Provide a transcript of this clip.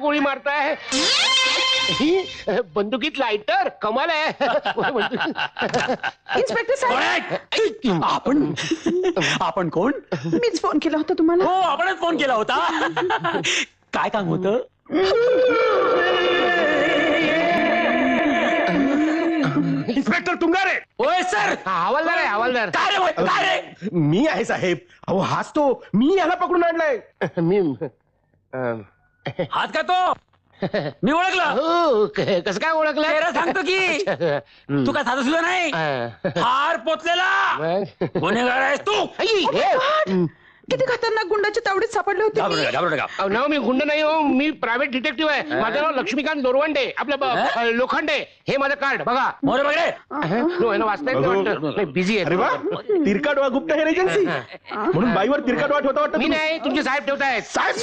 गोळी मारताय ही बंदुकीत लायटर कमाल आहे. इन्स्पेक्टर साहेब, आपण कोण? मीच फोन केला होता तुम्हाला. हो, आपणच फोन केला होता. काय काम होतं? इन्स्पेक्टर तुंगारे. होय सर. हवालदार आहे हवालदार. काय रे? मी आहे साहेब. अहो हाच तो. मी याला पकडून आणलाय. मी हात का तो? मी ओळखलं. हो कसं काय ओळखलं? तेरा सांगतो की तू काय साधा सुद्धा नाही. हार पोचलेला गुन्हेगार आहेस तू. किती खतरनाक गुंडाच्या तावडीत सापडले होते मी. घाबरू नका. नाव मी गुंड नाही हो, मी प्रायव्हेट डिटेक्टिव्ह आहे. माझं नाव लक्ष्मीकांत दोरवंडे. आपलं लोखंडे. हे माझं कार्ड बघा. मोरे बघ रे. वाचता येत बिझी अरे आहे. वा, तिरकाडवा गुप्त हेर एजन्सी. म्हणून बाईवर तिरकाडवा ठेवता वाटतं मी तुम्ही. नाही, तुमचे साहेब ठेवतायत. साहेब